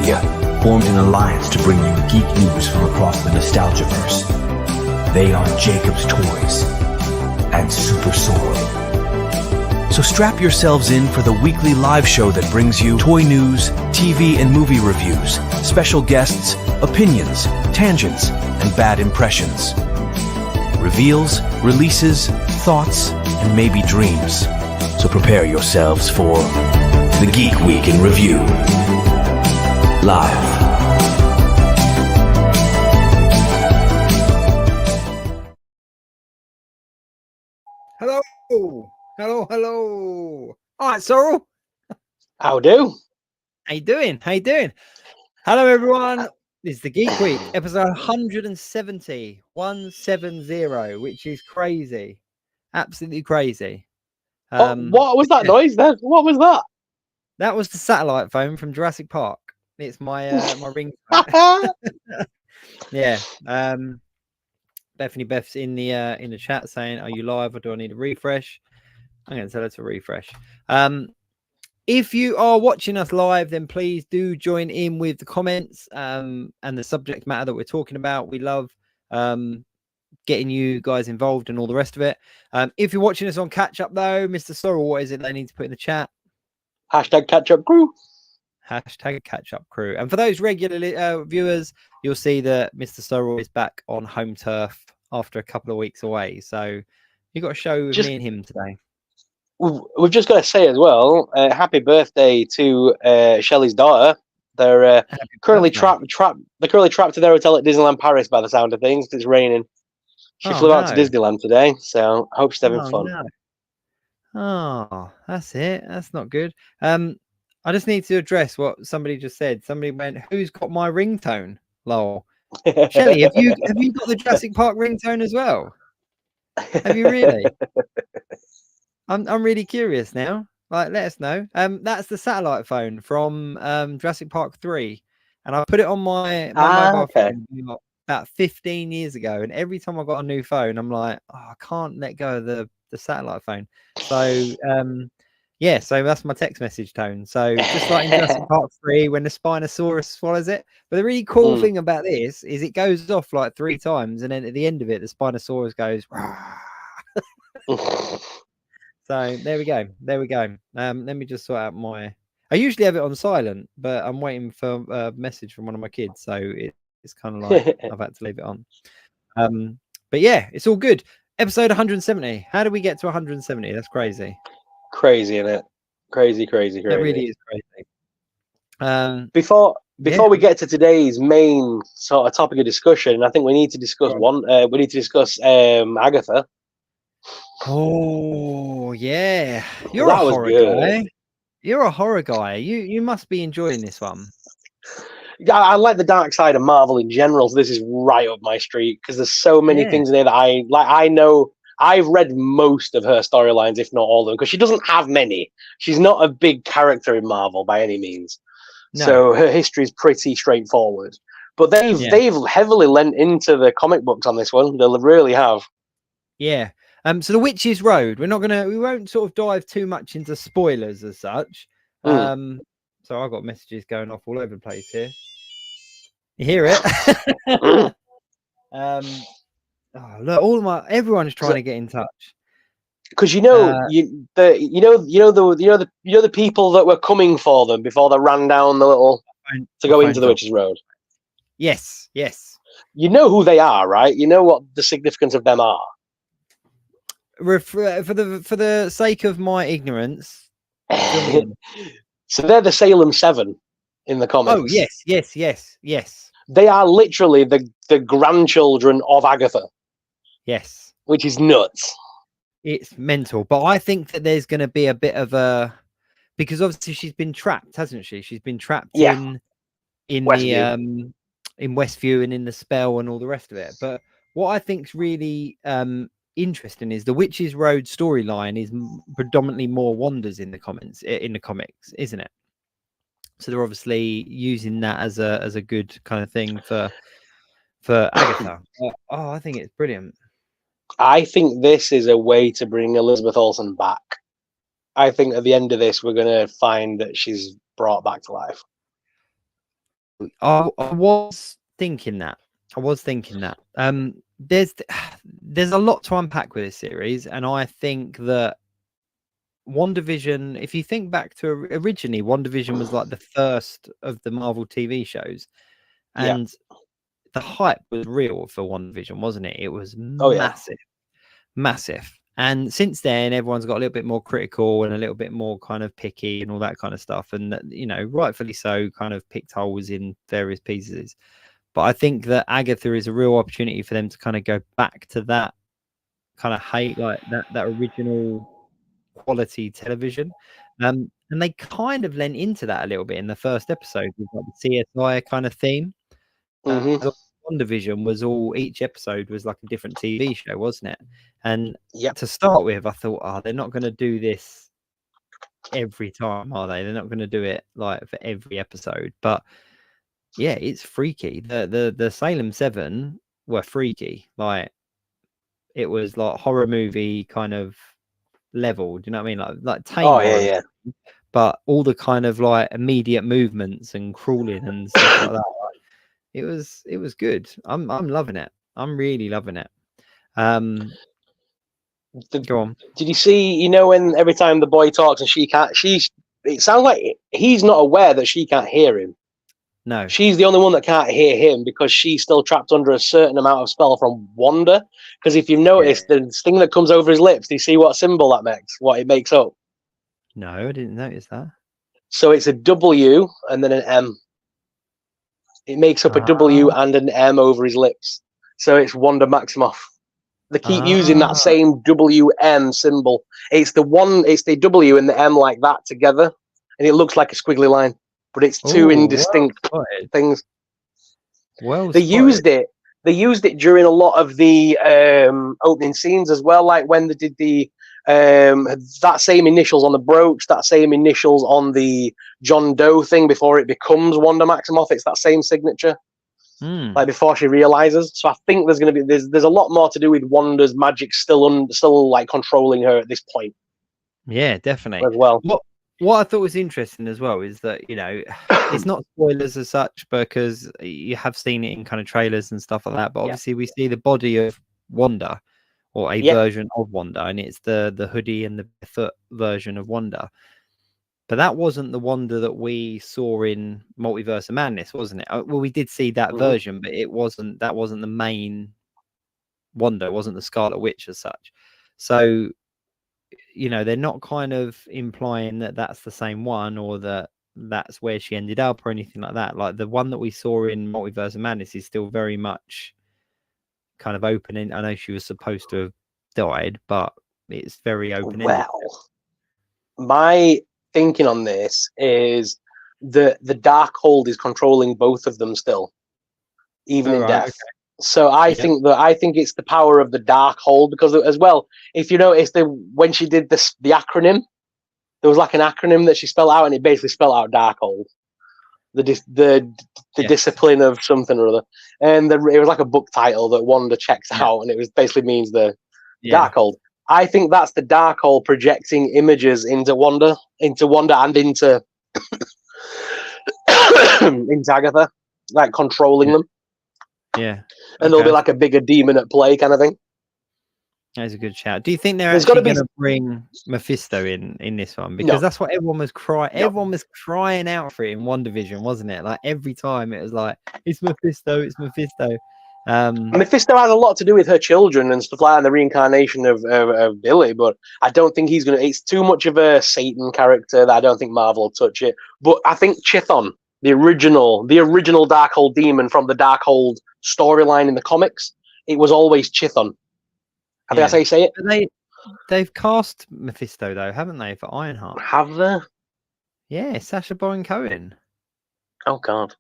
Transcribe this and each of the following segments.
Media formed an alliance to bring you geek news from across the Nostalgiaverse. They are Jacob's Toys and SuperSorrell. So strap yourselves in for the weekly live show that brings you toy news, TV and movie reviews, special guests, opinions, tangents, and bad impressions. Reveals, releases, thoughts, and maybe dreams. So prepare yourselves for the Geek Week in Review. Live. Hello. Hello. All right, Sorrel. How do? How you doing? Hello, everyone. This is the Geek Week, episode 170, 170, which is crazy. Absolutely crazy. What was that noise then? What was that? That was the satellite phone from Jurassic Park. It's my my ring. Yeah. Beth's in the chat saying, "Are you live or do I need a refresh?" I'm going to tell her to refresh. If you are watching us live, then please do join in with the comments and the subject matter that we're talking about. We love getting you guys involved and all the rest of it. If you're watching us on catch up though, Mr. Sorrel, what is it they need to put in the chat? Hashtag catch up crew. Hashtag catch up crew. And for those regular viewers, you'll see that Mr. Sorrel is back on home turf after a couple of weeks away. So you got a show with me and him today. We've just got to say as well, happy birthday to Shelley's daughter. They're currently trapped. They're currently trapped in their hotel at Disneyland Paris by the sound of things. It's raining. She flew out to Disneyland today, so I hope she's having fun. No. Oh, that's it. That's not good. I just need to address what somebody just said. Somebody went, "Who's got my ringtone?" Lol. Shelley, have you got the Jurassic Park ringtone as well? Have you really? I'm really curious now. Like, let us know. That's the satellite phone from Jurassic Park 3, and I put it on my mobile phone about 15 years ago. And every time I got a new phone, I'm like, oh, I can't let go of the satellite phone. So yeah, so that's my text message tone. So just like in Jurassic Park 3 when the Spinosaurus swallows it. But the really cool thing about this is it goes off like 3 times, and then at the end of it, the Spinosaurus goes. So there we go. Let me just sort out my. I usually have it on silent, but I'm waiting for a message from one of my kids, so it's kind of like I've had to leave it on. But yeah, it's all good. Episode 170. How do we get to 170? That's crazy. Crazy, isn't it? Crazy. It really is crazy. Before we get to today's main sort of topic of discussion, I think we need to discuss Agatha. Oh yeah, you're a horror guy. You're a horror guy. You must be enjoying this one. Yeah, I like the dark side of Marvel in general. So this is right up my street because there's so many things in there that I like. I know I've read most of her storylines, if not all of them, because she doesn't have many. She's not a big character in Marvel by any means. No. So her history is pretty straightforward. But they've heavily lent into the comic books on this one. They really have. Yeah. So the Witch's Road. We won't sort of dive too much into spoilers as such. So I've got messages going off all over the place here. You hear it? Look, everyone's trying to get in touch. Because the people that were coming for them before they ran down the little to go into the Witch's Road. Yes. You know who they are, right? You know what the significance of them are. For the sake of my ignorance, so they're the Salem 7 in the comics. Oh yes. They are literally the grandchildren of Agatha. Yes, which is nuts. It's mental, but I think that there's going to be a bit of a because obviously she's been trapped, hasn't she? She's been trapped in Westview. In Westview and in the spell and all the rest of it. But what I think's really interesting is the Witch's Road storyline is predominantly more Wanda's in the comics, isn't it? So they're obviously using that as a good kind of thing for Agatha. I think it's brilliant. I think this is a way to bring Elizabeth Olsen back. I think at the end of this, we're going to find that she's brought back to life. I was thinking that. I was thinking that. There's a lot to unpack with this series, and I think that WandaVision, if you think back to originally, WandaVision was like the first of the Marvel TV shows, Yeah. and the hype was real for WandaVision, wasn't it? It was Oh, yeah. massive. And since then, everyone's got a little bit more critical and a little bit more kind of picky and all that kind of stuff. And, you know, rightfully so, kind of picked holes in various pieces. But I think that Agatha is a real opportunity for them to kind of go back to that kind of hate, like that original quality television. And they kind of lent into that a little bit in the first episode with like the CSI kind of theme. Mm-hmm. WandaVision was each episode was like a different TV show, wasn't it? And Yep. to start with, I thought, oh, they're not going to do this every time, are they? They're not going to do it like for every episode. But yeah, it's freaky. The Salem 7 were freaky. Like it was like horror movie kind of level. Do you know what I mean? Like tame horror, yeah. but all the kind of like immediate movements and crawling and stuff like that. It was good. I'm loving it. I'm really loving it. Go on. Did you see? You know, when every time the boy talks and it sounds like he's not aware that she can't hear him. No, she's the only one that can't hear him because she's still trapped under a certain amount of spell from Wanda. Because if you notice, the thing that comes over his lips, do you see what symbol that makes? What it makes up? No, I didn't notice that. So it's a W and then an M. It makes up a W and an M over his lips. So it's Wanda Maximoff. They keep using that same WM symbol. It's the W and the M like that together, and it looks like a squiggly line. But it's two indistinct things. Well, they used it. They used it during a lot of the opening scenes as well, like when they did the that same initials on the brooch, that same initials on the John Doe thing before it becomes Wanda Maximoff. It's that same signature, like before she realizes. So I think there's going to be there's a lot more to do with Wanda's magic still like controlling her at this point. Yeah, definitely. As well. What I thought was interesting as well is that, you know, it's not spoilers as such because you have seen it in kind of trailers and stuff like that. But obviously we see the body of Wanda or a version of Wanda, and it's the hoodie and the foot version of Wanda. But that wasn't the Wanda that we saw in Multiverse of Madness, wasn't it? Well, we did see that version, but that wasn't the main Wanda. It wasn't the Scarlet Witch as such. So, you know, they're not kind of implying that that's the same one or that that's where she ended up or anything like that. Like the one that we saw in Multiverse of Madness is still very much kind of open. I know she was supposed to have died, but it's very open. Well, my thinking on this is that the Darkhold is controlling both of them still, even in death. Okay. So I think it's the power of the Darkhold, because as well, if you notice, when she did the acronym, there was like an acronym that she spelled out, and it basically spelled out Darkhold, the discipline of something or other, and it was like a book title that Wanda checks out, and it was basically means the Darkhold. I think that's the Darkhold projecting images into Wanda and into into Agatha, like controlling them. Yeah. And there'll be like a bigger demon at play kind of thing. That's a good shout. Do you think they're actually going to bring Mephisto in this one? Because that's what everyone was crying. No. Everyone was crying out for it in WandaVision, wasn't it? Like every time it was like, it's Mephisto, it's Mephisto. Mephisto has a lot to do with her children and stuff like that, and the reincarnation of Billy, but I don't think he's going to. It's too much of a Satan character that I don't think Marvel will touch it. But I think Chthon, the original Darkhold demon from the Darkhold storyline in the comics, it was always Chthon. I think that's how you say it. They've cast Mephisto though, haven't they, for Ironheart? Have they? Yeah, Sacha Baron Cohen. Oh God.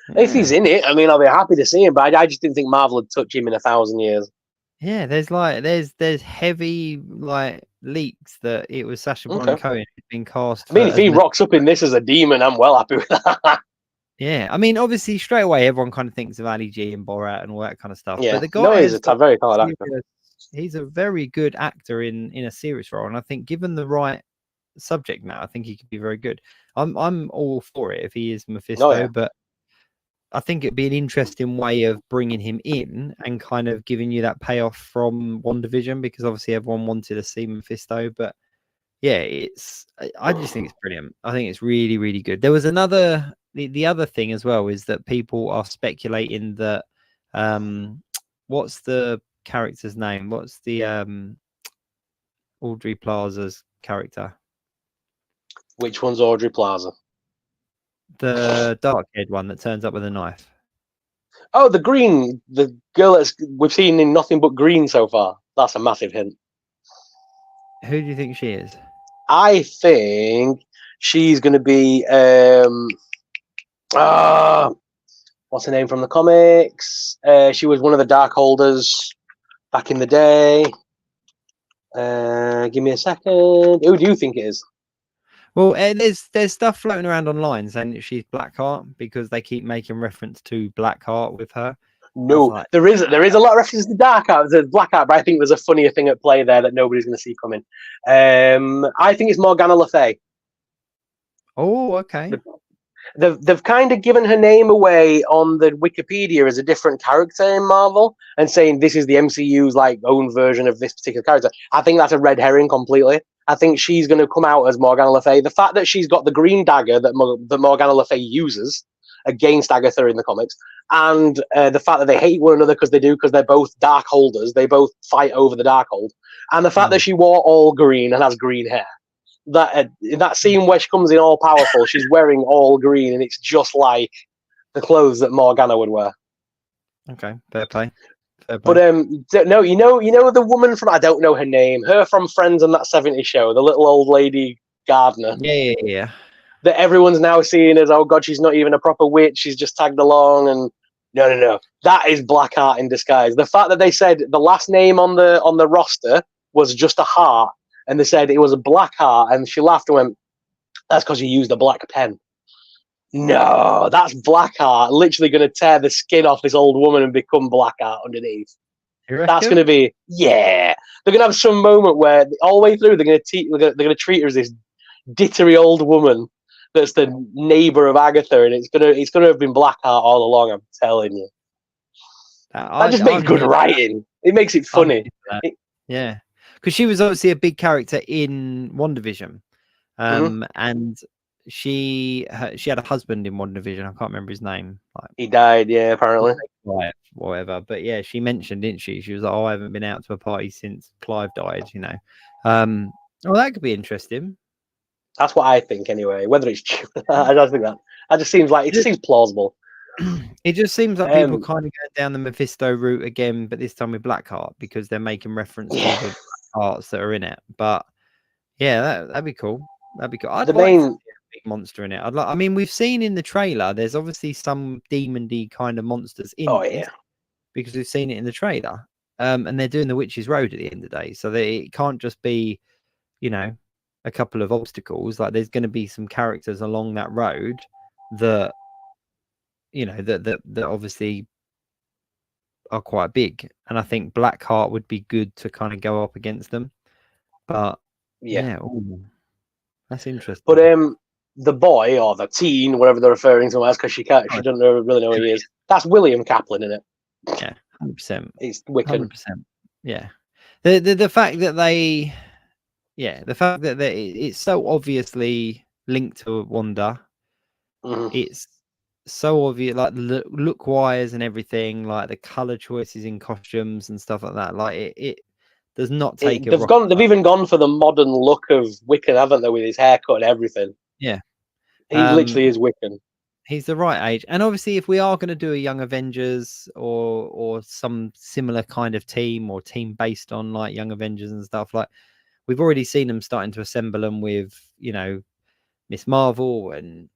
Yeah. If he's in it, I mean, I'll be happy to see him, but I just didn't think Marvel would touch him in 1,000 years. Yeah, there's heavy like leaks that it was Sacha Baron Cohen who'd been cast. I mean, if he rocks up in this as a demon, I'm well happy with that. Yeah, I mean, obviously, straight away, everyone kind of thinks of Ali G and Borat and all that kind of stuff. Yeah, but the guy is a very talented actor. He's a very good actor in a serious role, and I think given the right subject matter, I think he could be very good. I'm all for it if he is Mephisto, but I think it'd be an interesting way of bringing him in and kind of giving you that payoff from WandaVision, because obviously everyone wanted to see Mephisto. But yeah, I just think it's brilliant. I think it's really, really good. There was the other thing as well is that people are speculating that what's the character's name? What's the Audrey Plaza's character? Which one's Audrey Plaza? The dark-haired one that turns up with a knife. Oh, the girl that we've seen in nothing but green so far. That's a massive hint. Who do you think she is? I think she's going to be what's her name from the comics? She was one of the Darkholders back in the day. Give me a second. Who do you think it is? Well, there's stuff floating around online saying that she's Blackheart because they keep making reference to Blackheart with her. No, like, there is a lot of references to Darkheart. There's Blackheart, but I think there's a funnier thing at play there that nobody's going to see coming. I think it's Morgana Le Fay. Oh, okay. They've kind of given her name away on the Wikipedia as a different character in Marvel and saying this is the MCU's like own version of this particular character. I think that's a red herring completely. I think she's going to come out as Morgana Le Fay. The fact that she's got the green dagger that Morgana Le Fay uses against Agatha in the comics, and the fact that they hate one another because they're both dark holders, they both fight over the Darkhold, and the fact that she wore all green and has green hair. That in that scene where she comes in all powerful, she's wearing all green, and it's just like the clothes that Morgana would wear. Okay, fair play. But no, you know the woman from, I don't know her name, her from Friends and that 70s show, the little old lady gardener. Yeah. That everyone's now seeing as, oh god, she's not even a proper witch, she's just tagged along. And no, that is Blackheart in disguise. The fact that they said the last name on the roster was just a heart, and they said it was a Blackheart, and she laughed and went, "That's because you used a black pen." No, that's Blackheart literally going to tear the skin off this old woman and become Blackheart underneath. That's going to be, yeah. They're going to have some moment where all the way through they're going to treat her as this dittery old woman that's the neighbor of Agatha, and it's going to have been Blackheart all along. I'm telling you. That just makes good writing. It makes it funny. Yeah, because she was obviously a big character in WandaVision, and she had a husband in WandaVision. I can't remember his name. He died, yeah, apparently. Whatever. But yeah, she mentioned, didn't she? She was like, "Oh, I haven't been out to a party since Clive died." You know. Well, that could be interesting. That's what I think, anyway. Whether it's true, I don't think that. That just seems like it seems plausible. It just seems like people kind of going down the Mephisto route again, but this time with Blackheart because they're making reference to the parts that are in it. But yeah, that'd be cool. That'd be cool. I'd like to see a big monster in it. I mean, we've seen in the trailer, there's obviously some demon-y kind of monsters in it because we've seen it in the trailer. And they're doing the Witch's Road at the end of the day. So it can't just be, you know, a couple of obstacles. Like there's going to be some characters along that road that, you know, that obviously are quite big. And I think Blackheart would be good to kind of go up against them. But yeah. That's interesting. But the boy or the teen, whatever they're referring to him as, because she doesn't really know who he is. That's William Kaplan, isn't it? Yeah, 100%. It's Wiccan. 100%. Yeah. The fact that it's so obviously linked to Wanda. It's so obvious, like look wise and everything, like the color choices in costumes and stuff like that. Like it does not take. They've even gone for the modern look of Wiccan, haven't they, with his haircut and everything? Yeah, he literally is Wiccan. He's the right age, and obviously, if we are going to do a Young Avengers or some similar kind of team or team based on like Young Avengers and stuff, like we've already seen them starting to assemble them with, you know, Miss Marvel and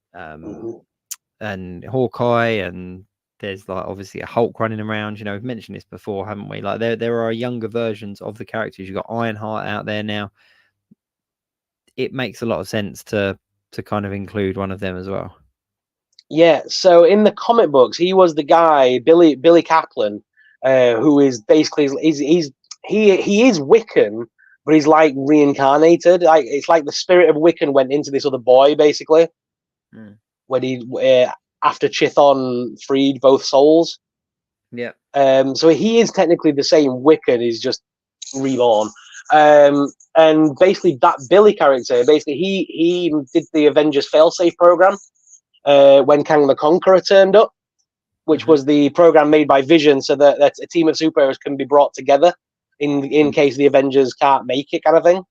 Hawkeye, and there's like obviously a Hulk running around. You know, we've mentioned this before, haven't we? Like there are younger versions of the characters. You've got Ironheart out there now. It makes a lot of sense to kind of include one of them as well. Yeah. So in the comic books, he was the guy, Billy Kaplan, who is basically he is Wiccan, but he's like reincarnated. Like it's like the spirit of Wiccan went into this other boy, basically. When after Chithon freed both souls. Yeah. So he is technically the same Wiccan, he's just reborn. And basically that Billy character, basically he did the Avengers failsafe program when Kang the Conqueror turned up, which was the program made by Vision so that a team of superheroes can be brought together in case the Avengers can't make it, kind of thing.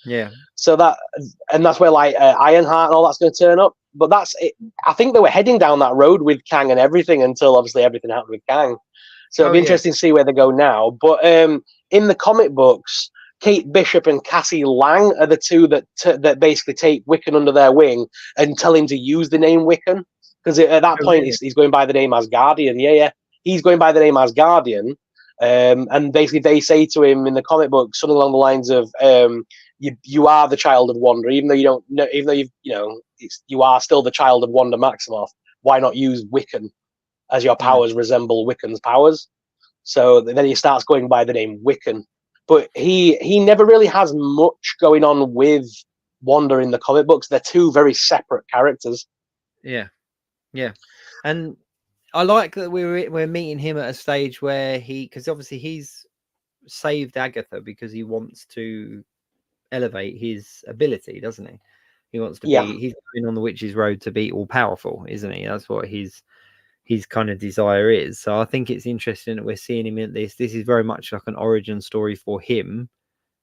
Yeah. So that's where like Ironheart and all that's going to turn up. But that's it. I think they were heading down that road with Kang and everything until obviously everything happened with Kang. So it'll be interesting to see where they go now. But in the comic books, Kate Bishop and Cassie Lang are the two that basically take Wiccan under their wing and tell him to use the name Wiccan. Because at that point, he's going by the name as Guardian. Yeah. He's going by the name as Guardian. And basically they say to him in the comic book something along the lines of, you are the child of Wanda, even though you don't know, even though you are still the child of Wanda Maximoff. Why not use Wiccan as your powers resemble Wiccan's powers? So then he starts going by the name Wiccan. But he never really has much going on with Wanda in the comic books. They're two very separate characters. Yeah. And I like that we're meeting him at a stage where because obviously he's saved Agatha because he wants to elevate his ability, doesn't he? He wants to be. He's going on the witch's road to be all powerful, isn't he? That's what his kind of desire is. So I think it's interesting that we're seeing him in this. This is very much like an origin story for him,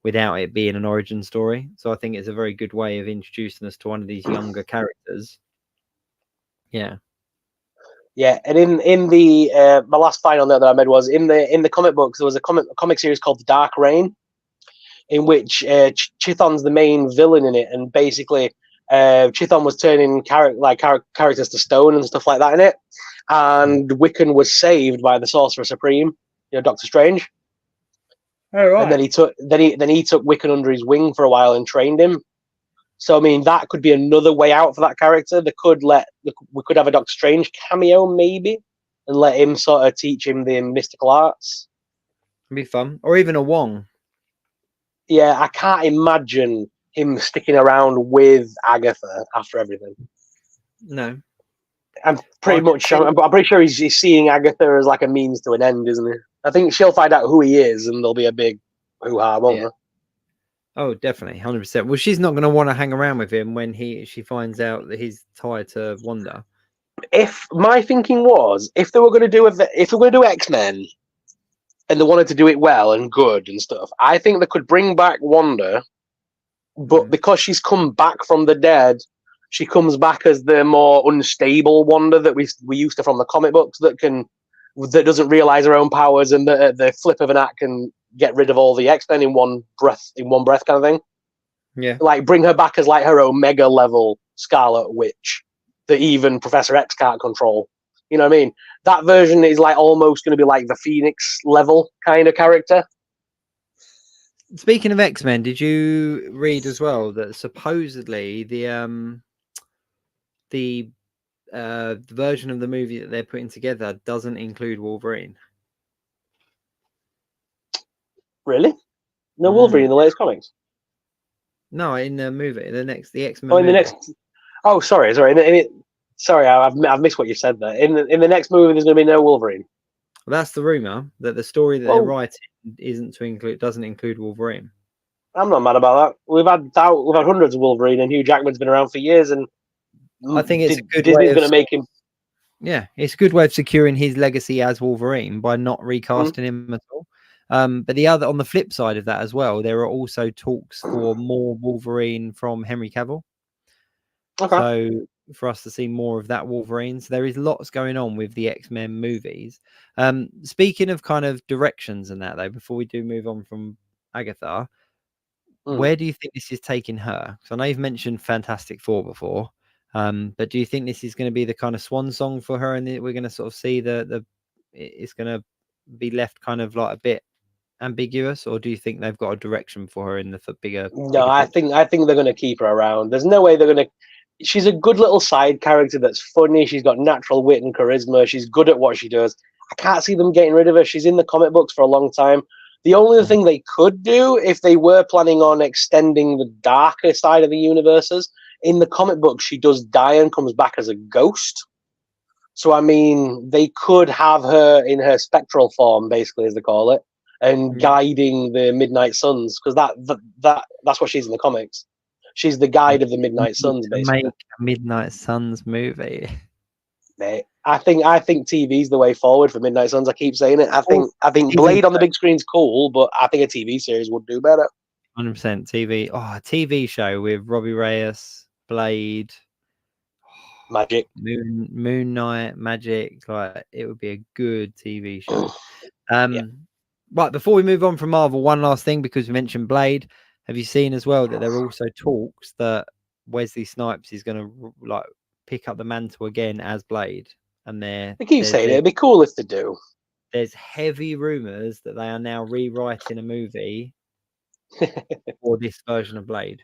without it being an origin story. So I think it's a very good way of introducing us to one of these younger characters. Yeah. And in the my last final note that I made was in the comic books there was a comic series called The Dark Reign, in which Chithon's the main villain in it, and basically Chithon was turning characters to stone and stuff like that in it, and Wiccan was saved by the Sorcerer Supreme, Doctor Strange. Oh right. And then he took Wiccan under his wing for a while and trained him. So I mean that could be another way out for that character. We could have a Doctor Strange cameo maybe, and let him sort of teach him the mystical arts. It'd be fun, or even a Wong. Yeah, I can't imagine him sticking around with Agatha after everything. No, I'm pretty sure he's seeing Agatha as like a means to an end, isn't he? I think she'll find out who he is, and there'll be a big hoo-ha, won't there? Oh, definitely, 100%. Well, she's not going to want to hang around with him when she finds out that he's tied to Wanda. If my thinking was, if they were going to do X-Men, and they wanted to do it well and good and stuff, I think they could bring back Wanda, but because she's come back from the dead, she comes back as the more unstable Wanda that we used to from the comic books that doesn't realize her own powers, and the flip of an act can get rid of all the X-Men in one breath kind of thing. Yeah. Like bring her back as like her Omega level Scarlet Witch that even Professor X can't control. You know what I mean? That version is like almost going to be like the Phoenix level kind of character. Speaking of X-Men, did you read as well that supposedly the version of the movie that they're putting together doesn't include Wolverine? Really? No Wolverine in the latest comics? No, in the movie, the X-Men. Oh, in the next. Oh, sorry. Sorry, I've missed what you said there. In the next movie, there's going to be no Wolverine. Well, that's the rumor, that the story that they're writing doesn't include Wolverine. I'm not mad about that. We've had hundreds of Wolverine, and Hugh Jackman's been around for years, and I think it's a good Disney's going to make him. Yeah, it's a good way of securing his legacy as Wolverine by not recasting him at all. But on the flip side of that as well, there are also talks for more Wolverine from Henry Cavill. Okay. So for us to see more of that Wolverine. So there is lots going on with the X-Men movies. Speaking of kind of directions and that though, before we do move on from Agatha, where do you think this is taking her? Because I know you've mentioned Fantastic Four before, but do you think this is going to be the kind of swan song for her, and we're going to sort of see it's going to be left kind of like a bit ambiguous, or do you think they've got a direction for her in the bigger? No, I think they're going to keep her around. There's no way they're going to. She's a good little side character that's funny. She's got natural wit and charisma. She's good at what she does. I can't see them getting rid of her. She's in the comic books for a long time. The only thing they could do, if they were planning on extending the darker side of the universes, in the comic books, she does die and comes back as a ghost. So I mean, they could have her in her spectral form, basically, as they call it, and guiding the Midnight Suns, because that's what she's in the comics. She's the guide of the Midnight Suns, basically. Make a Midnight Suns movie. Mate, I think TV's the way forward for Midnight Suns. I keep saying it. I think Blade on the big screen's cool, but I think a TV series would do better. 100% TV. Oh, a TV show with Robbie Reyes, Blade, Magic, Moon Knight, Magic. Like, it would be a good TV show. Right, before we move on from Marvel, one last thing, because we mentioned Blade. Have you seen as well that there are also talks that Wesley Snipes is going to like pick up the mantle again as Blade? And they keep saying it'd be cool if they do. There's heavy rumors that they are now rewriting a movie for this version of Blade,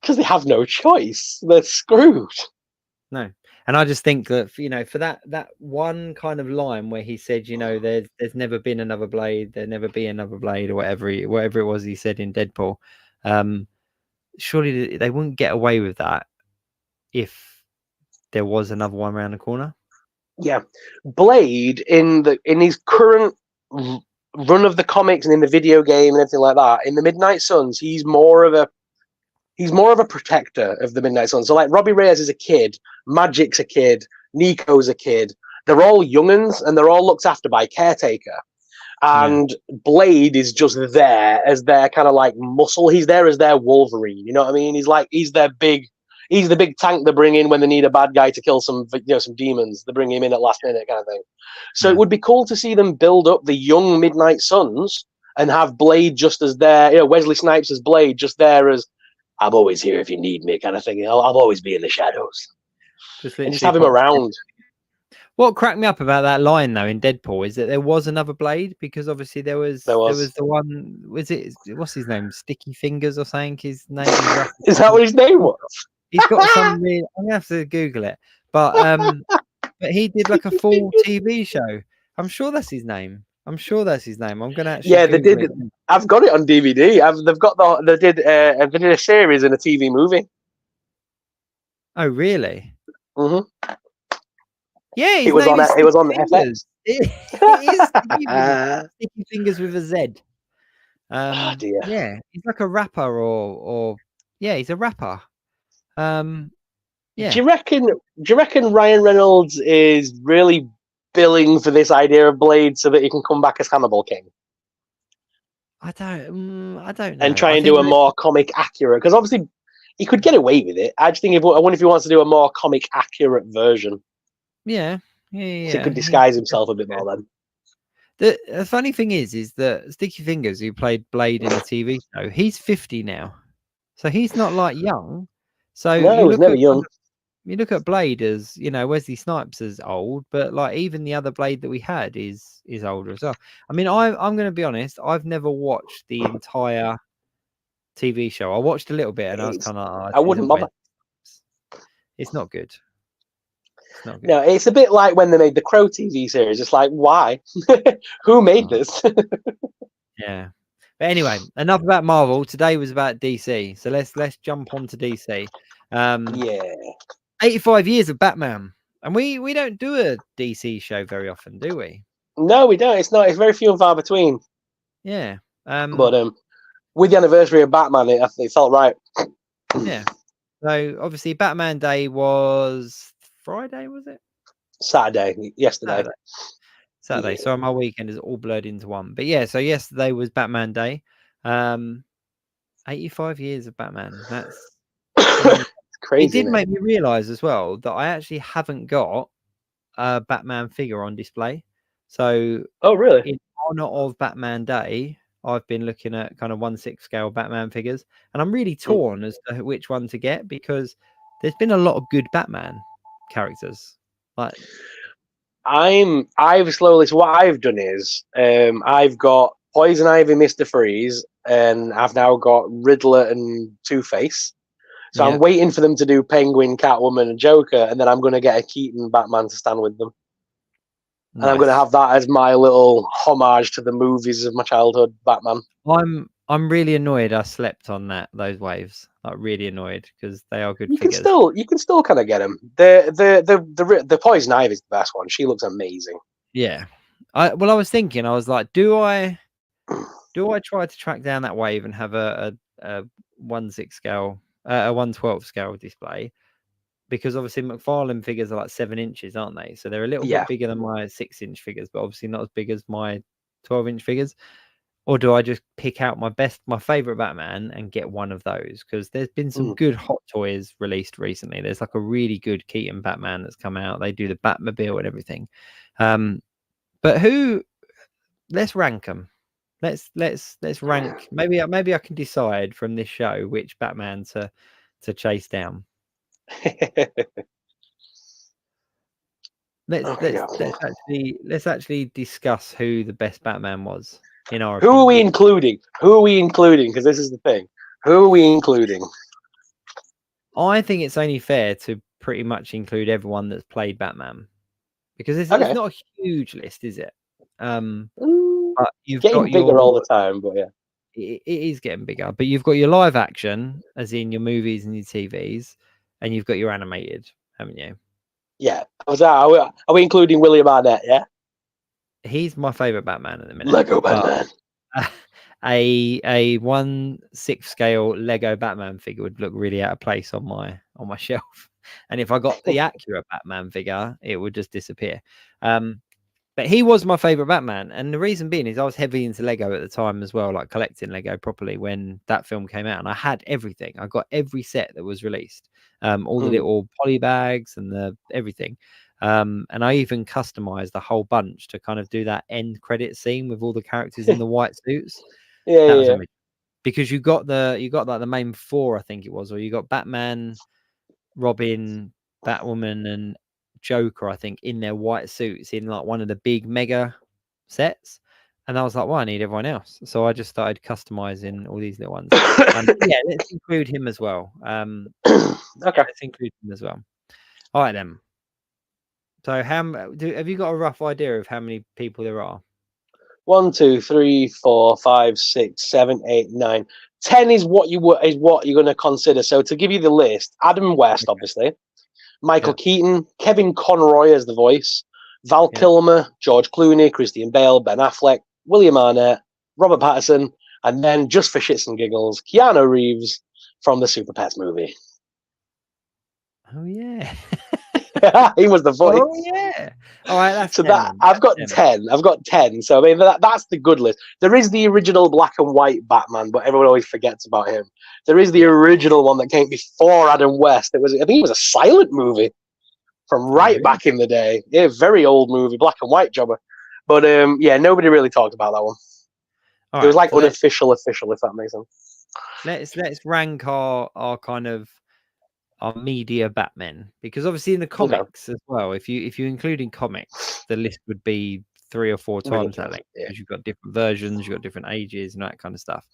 because they have no choice. They're screwed. No, and I just think that, you know, for that one kind of line where he said, you know, there's never been another Blade, there'll never be another Blade, or whatever it was he said in Deadpool. Surely they wouldn't get away with that if there was another one around the corner. Yeah, Blade in his current run of the comics and in the video game and everything like that, in the Midnight Suns, he's more of a protector of the Midnight Suns. So like Robbie Reyes is a kid, Magic's a kid, Nico's a kid. They're all young'uns and they're all looked after by Caretaker. And Blade is just there as their kind of like muscle. He's there as their Wolverine. You know what I mean? He's the big tank they bring in when they need a bad guy to kill some demons. They bring him in at last minute kind of thing. So it would be cool to see them build up the young Midnight Suns and have Blade just as there, Wesley Snipes as Blade, just there as, I'm always here if you need me kind of thing. I'll always be in the shadows. Just have him around. What cracked me up about that line though in Deadpool is that there was another Blade, because obviously there was the one, what's his name? Sticky Fingers or something? His name is that what his name was? He's got some I'm gonna have to Google it. But he did like a full TV show. I'm sure that's his name. I'm gonna actually they did it. I've got it on DVD. They did a series and a TV movie. Oh really? Mm-hmm. Yeah, it was on FX. It is Sticky Fingers with a Z. Oh dear. Yeah, he's like a rapper, or he's a rapper. Yeah. Do you reckon Ryan Reynolds is really billing for this idea of Blade so that he can come back as Hannibal King? I don't know. And try and do a more comic accurate, because obviously he could get away with it. I just think I wonder if he wants to do a more comic accurate version. Yeah. So he could disguise himself a bit more then. The funny thing is that Sticky Fingers, who played Blade in the TV show, he's 50 now. So he's not like young. So no, he was never young. You look at Blade as, Wesley Snipes is old, but like even the other Blade that we had is older as well. I mean, I'm going to be honest, I've never watched the entire TV show. I watched a little bit and I was kind of, I wouldn't bother. It's not good. No, it's a bit like when they made the Crow TV series. It's like, why? Who made this? Yeah. But anyway, enough about Marvel. Today was about DC. So let's jump on to DC. 85 years of Batman. And we don't do a DC show very often, do we? No, we don't. It's very few and far between. Yeah. But with the anniversary of Batman, it felt right. Yeah. So obviously Batman Day was Friday, was it? Saturday, yesterday. Saturday. So my weekend is all blurred into one. But yeah, so yesterday was Batman Day. 85 years of Batman. That's crazy. It did make me realize as well that I actually haven't got a Batman figure on display. So really? In honor of Batman Day, I've been looking at kind of 1/6 scale Batman figures, and I'm really torn as to which one to get, because there's been a lot of good Batman characters. Like, I've slowly. So what I've done is, I've got Poison Ivy, Mr. Freeze, and I've now got Riddler and Two-Face. So I'm waiting for them to do Penguin, Catwoman, and Joker, and then I'm going to get a Keaton Batman to stand with them. Nice. And I'm going to have that as my little homage to the movies of my childhood, Batman. I'm really annoyed I slept on those waves. Like really annoyed because they are good You can figures. still kind of get them. The Poison Ivy is the best one. She looks amazing. Yeah. I was thinking, I was like, do I try to track down that wave and have a 1/6 scale, a 1/12 scale display? Because obviously McFarlane figures are like 7 inches, aren't they? So they're a little Yeah. bit bigger than my 6-inch figures, but obviously not as big as my 12-inch figures. Or do I just pick out my favorite Batman and get one of those? Because there's been some good Hot Toys released recently. There's like a really good Keaton Batman that's come out. They do the Batmobile and everything. But let's rank them. Let's rank. Maybe I can decide from this show which Batman to chase down. Let's actually discuss who the best Batman was in our opinion. Who are we including? Because this is the thing. Who are we including? I think it's only fair to pretty much include everyone that's played Batman, because it's not a huge list, is it? But you've getting got bigger all the time, but yeah, it is getting bigger. But you've got your live action, as in your movies and your TVs, and you've got your animated, haven't you? Yeah. Are we including William Arnett? Yeah. He's my favorite Batman at the minute. Lego Batman. A 1/6 scale Lego Batman figure would look really out of place on my shelf. And if I got the accurate Batman figure, it would just disappear. But he was my favorite Batman, and the reason being is I was heavy into Lego at the time as well, like collecting Lego properly when that film came out, and I had everything. I got every set that was released, all the little poly bags and the everything. And I even customized a whole bunch to kind of do that end credit scene with all the characters in the white suits. That was amazing. Because you got like the main four, I think it was, or you got Batman, Robin, Batwoman, and Joker, I think, in their white suits in like one of the big mega sets. And I was like, well, I need everyone else. So I just started customizing all these little ones. Yeah, let's include him as well. Okay. Let's include him as well. All right, then. So have you got a rough idea of how many people there are? 1, 2, 3, 4, 5, 6, 7, 8, 9. 10 is what you're going to consider. So to give you the list, Adam West, obviously, Michael Keaton, Kevin Conroy as the voice, Val Kilmer, George Clooney, Christian Bale, Ben Affleck, William Arnett, Robert Pattinson, and then just for shits and giggles, Keanu Reeves from the Super Pets movie. Oh yeah. He was the voice. Oh yeah. All right, that's so 10, that I've got 10. I've got 10. So I mean that's the good list. There is the original black and white Batman, but everyone always forgets about him. There is the original one that came before Adam West. I think it was a silent movie from back in the day. Yeah, very old movie, black and white jobber. But yeah, nobody really talked about that one. It was like unofficial, official, if that makes sense. Let's rank our kind of our media Batmen, because obviously in the comics as well, if you include in comics, the list would be 3 or 4 times that length, because you've got different versions, you've got different ages and that kind of stuff.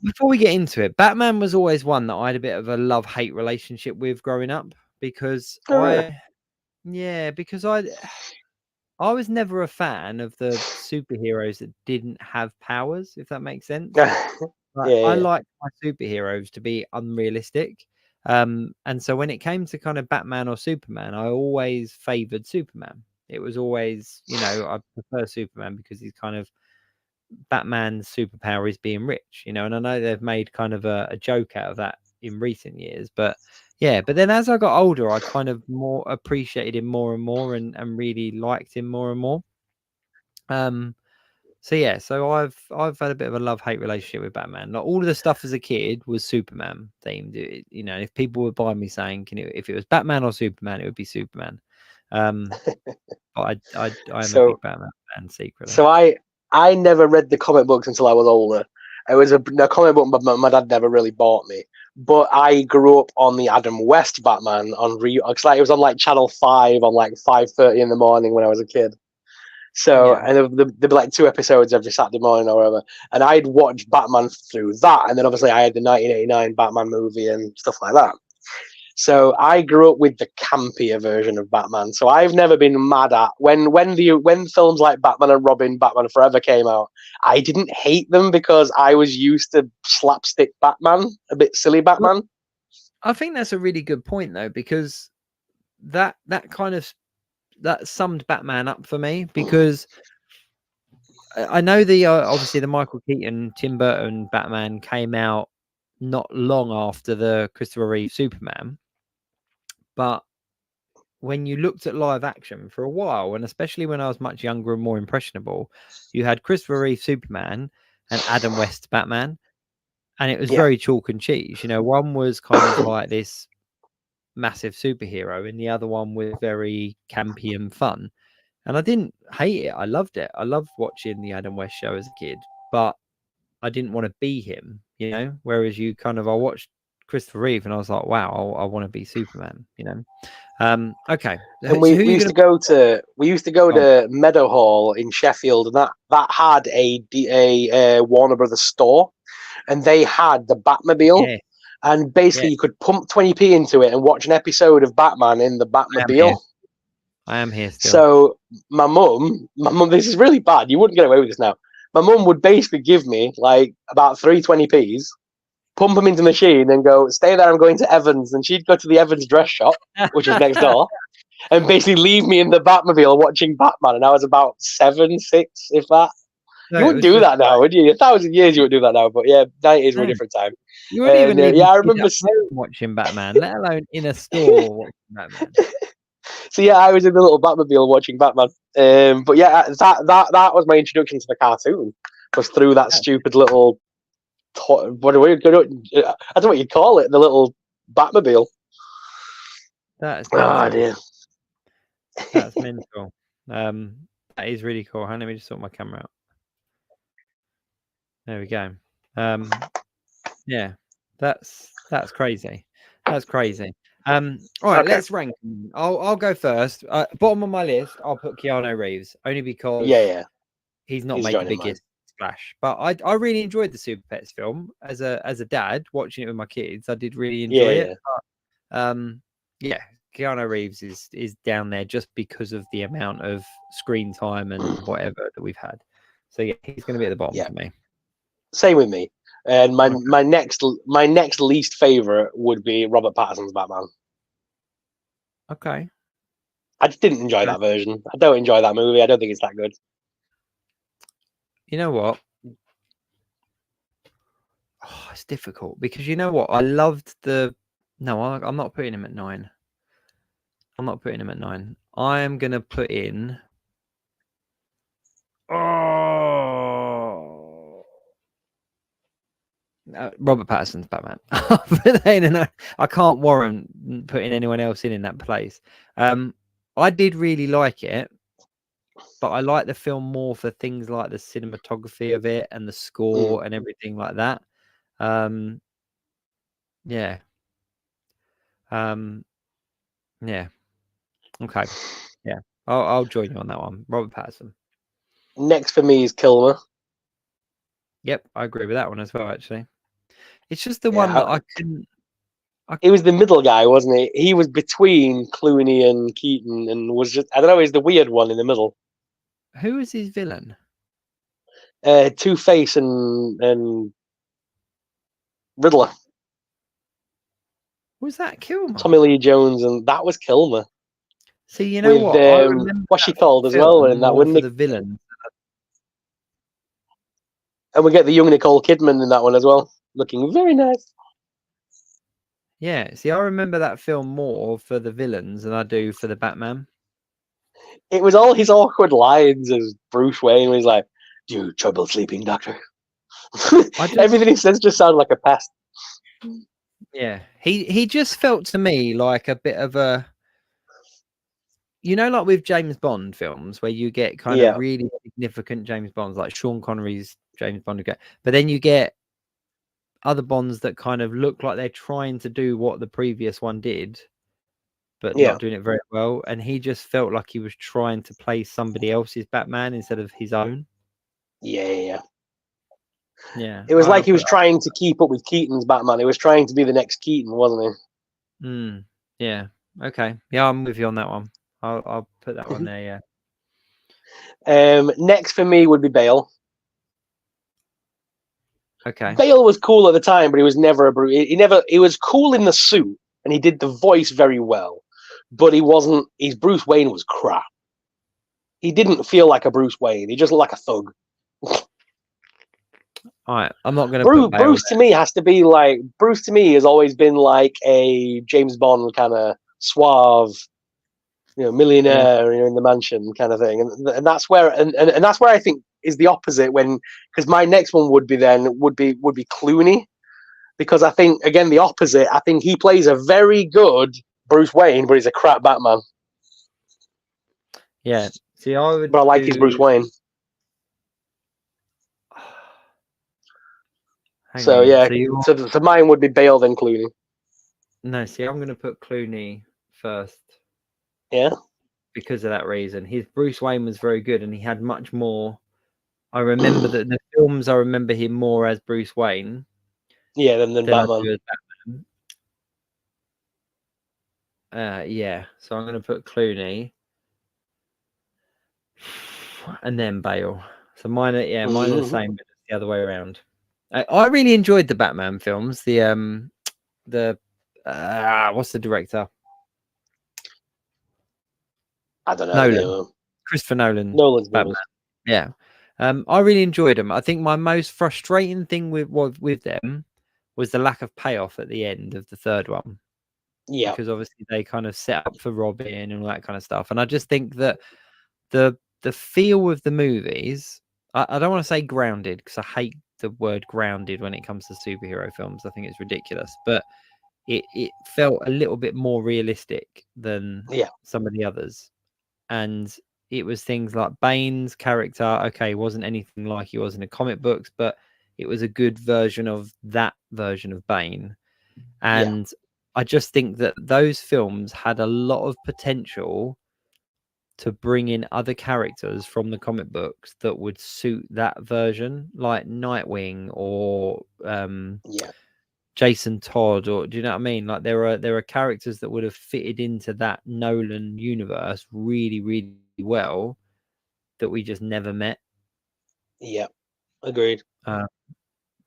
Before we get into it, Batman was always one that I had a bit of a love-hate relationship with growing up, because I was never a fan of the superheroes that didn't have powers, if that makes sense. I like my superheroes to be unrealistic. And so when it came to kind of Batman or Superman, I always favored Superman. It was always, I prefer Superman because he's kind of Batman's superpower is being rich, and I know they've made kind of a joke out of that in recent years, but then as I got older, I kind of more appreciated him more and more and really liked him more and more. So I've had a bit of a love-hate relationship with Batman. Like all of the stuff as a kid was Superman themed. If people were buying me saying, if it was Batman or Superman, it would be Superman. But I am a big Batman fan secretly. So I never read the comic books until I was older. It was a comic book my dad never really bought me. But I grew up on the Adam West Batman on it was on like Channel 5 on like 5:30 in the morning when I was a kid. So, and there'd be like 2 episodes every Saturday morning or whatever. And I'd watch Batman through that. And then obviously I had the 1989 Batman movie and stuff like that. So I grew up with the campier version of Batman. So I've never been mad at when films like Batman and Robin, Batman Forever came out. I didn't hate them because I was used to slapstick Batman, a bit silly Batman. I think that's a really good point though, because that summed Batman up for me, because I know obviously the Michael Keaton, Tim Burton Batman came out not long after the Christopher Reeve Superman, but when you looked at live action for a while, and especially when I was much younger and more impressionable, you had Christopher Reeve Superman and Adam West Batman, and it was very chalk and cheese. You know, one was kind of like this massive superhero, and the other one was very campy and fun. And I didn't hate it. I loved it. I loved watching the Adam West show as a kid, but I didn't want to be him, you know. Whereas I watched Christopher Reeve and I was like, wow, I want to be Superman, you know. Okay. And we used to go to Meadowhall in Sheffield, and that had a Warner Brothers store, and they had the Batmobile. Yeah. And basically, you could pump 20p into it and watch an episode of Batman in the Batmobile. I am here still. So my mum, this is really bad. You wouldn't get away with this now. My mum would basically give me like about 320p's, pump them into the machine, and go, "Stay there. I'm going to Evans." And she'd go to the Evans dress shop, which is next door, and basically leave me in the Batmobile watching Batman. And I was about 7, 6, if that. No, you wouldn't do that now, would you? 1,000 years you would do that now, but yeah, 90s were a different time. You wouldn't even I remember watching Batman, let alone in a store watching Batman. So yeah, I was in the little Batmobile watching Batman. But yeah, that was my introduction to the cartoon. Was through that stupid little, I don't know what you'd call it, the little Batmobile. That's dear. That's mental. That is really cool. Let me just sort my camera out. There we go. Yeah, that's crazy. That's crazy. All right, let's rank them. I'll go first. Bottom of my list, I'll put Keanu Reeves, only because he's not made the biggest splash. But I really enjoyed the Super Pets film as a dad watching it with my kids. I did really enjoy it. But, Keanu Reeves is down there just because of the amount of screen time and whatever that we've had. So yeah, he's going to be at the bottom for me. Same with me. And my next least favorite would be Robert Pattinson's Batman. Okay. I just didn't enjoy that version. I don't enjoy that movie. I don't think it's that good. You know what? Oh, it's difficult because you know what? I loved No, I'm not putting him at 9. I'm not putting him at 9. I am going to put in... Robert Pattinson's Batman. I can't warrant putting anyone else in that place. I did really like it, but I like the film more for things like the cinematography of it and the score and everything like that. Yeah. Okay. Yeah. I'll join you on that one. Robert Pattinson. Next for me is Kilmer. Yep, I agree with that one as well, actually. It's just the one that I couldn't... He was the middle guy, wasn't he? He was between Clooney and Keaton and was just... I don't know, he's the weird one in the middle. Who was his villain? Two-Face and Riddler. Was that Kilmer? Tommy Lee Jones, and that was Kilmer. See, you know what? I remember what's she called as well in that, wouldn't it? The villain. And we get the young Nicole Kidman in that one as well, looking very nice. Yeah, see, I remember that film more for the villains than I do for the Batman. It was all his awkward lines as Bruce Wayne was like, "Do you trouble sleeping, Doctor?" Everything he says just sounds like a pest. Yeah, he just felt to me like a bit of a, like with James Bond films where you get kind of really significant James Bonds, like Sean Connery's James Bond, but then you get other Bonds that kind of look like they're trying to do what the previous one did, but not doing it very well. And he just felt like he was trying to play somebody else's Batman instead of his own. Yeah. Yeah. It was like he was trying to keep up with Keaton's Batman. He was trying to be the next Keaton, wasn't he? Yeah. Okay. Yeah, I'm with you on that one. I'll put that one there. Yeah. Next for me would be Bale. Okay. Bale was cool at the time, but he was never a Bruce. He was cool in the suit, and he did the voice very well. But he wasn't. His Bruce Wayne was crap. He didn't feel like a Bruce Wayne. He just looked like a thug. All right. I'm not going to put Bale Bruce to me has to be like Bruce to me has always been like a James Bond kind of suave, millionaire, in the mansion kind of thing, and that's where and that's where I think is the opposite because my next one would be Clooney, because I think again the opposite. I think he plays a very good Bruce Wayne, but he's a crap Batman. Yeah. See, I would. But I like his Bruce Wayne. So yeah, so mine would be Bale then Clooney. No, see, I'm going to put Clooney first. Yeah. Because of that reason, his Bruce Wayne was very good, and he had much more. I remember that the films. I remember him more as Bruce Wayne. Yeah, than Batman. Yeah. So I'm going to put Clooney, and then Bale. So mine are the same, but it's the other way around. I really enjoyed the Batman films. The what's the director? I don't know. Nolan. Christopher Nolan. Nolan's Batman. Yeah. I really enjoyed them. I think my most frustrating thing with them was the lack of payoff at the end of the third one. Yeah. Because obviously they kind of set up for Robin and all that kind of stuff. And I just think that the feel of the movies, I don't want to say grounded, because I hate the word grounded when it comes to superhero films. I think it's ridiculous. But it felt a little bit more realistic than some of the others. And it was things like Bane's character. Okay, wasn't anything like he was in the comic books, but it was a good version of that version of Bane. And I just think that those films had a lot of potential to bring in other characters from the comic books that would suit that version, like Nightwing or Jason Todd, or do you know what I mean? Like there are characters that would have fitted into that Nolan universe really, really well that we just never met. Yeah, agreed.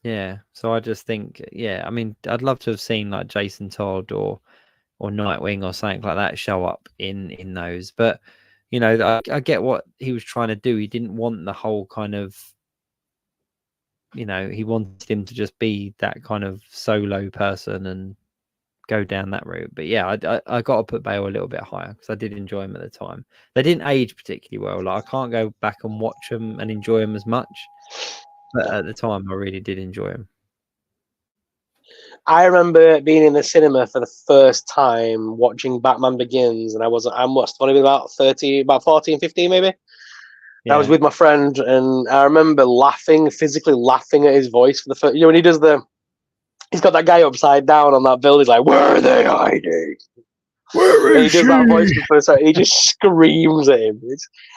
Yeah, so I just think, I mean, I'd love to have seen like Jason Todd or Nightwing or something like that show up in those, but I get what he was trying to do. He didn't want the whole kind of, he wanted him to just be that kind of solo person and go down that route. But yeah, I got to put Bale a little bit higher because I did enjoy him at the time. They didn't age particularly well. Like I can't go back and watch them and enjoy them as much, but at the time I really did enjoy them. I remember being in the cinema for the first time watching Batman Begins, and I must have been about 14, 15 maybe. Yeah. I was with my friend, and I remember physically laughing at his voice for the first. When he does he's got that guy upside down on that building. He's like, "Where are they hiding? Where is he?" Does that voice for the first time. He just screams at him.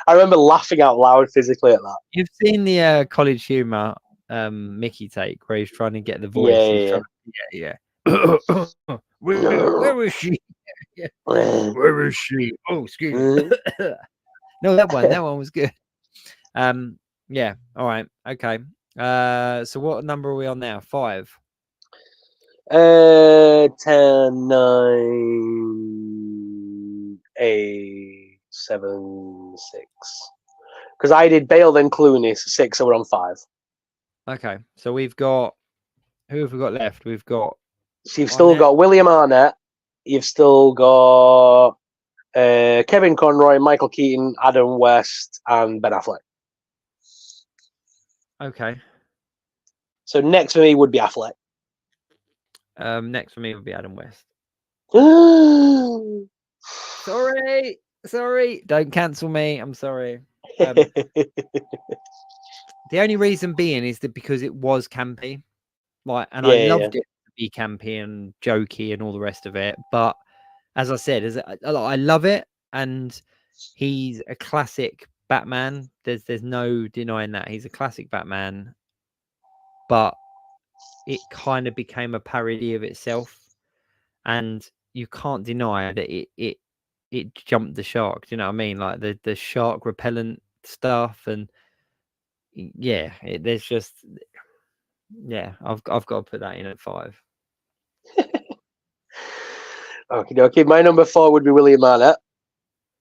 I remember laughing out loud physically at that. You've seen the College Humor Mickey take where he's trying to get the voice. Yeah. Where is she? Where is she? Oh, excuse me. No, that one was good. Yeah. All right. Okay. So what number are we on now? 5. 10, 9, 8, 7, 6. Because I did Bale then Clooney, so 6. So we're on 5. Okay. So we've got. Who have we got left? We've got. So you've still got William Arnett. You've still got Kevin Conroy, Michael Keaton, Adam West, and Ben Affleck. Okay. So next for me would be Affleck. Next for me would be Adam West. Sorry. Don't cancel me. I'm sorry. The only reason being is that because it was campy, I loved it to be campy and jokey and all the rest of it. But as I said, I love it, and he's a classic Batman. There's no denying that he's a classic Batman. But it kind of became a parody of itself, and you can't deny that it jumped the shark. Do you know what I mean? Like the shark repellent stuff, and yeah, there's just yeah, I've got to put that in at 5. Okay. My number 4 would be William Arnett.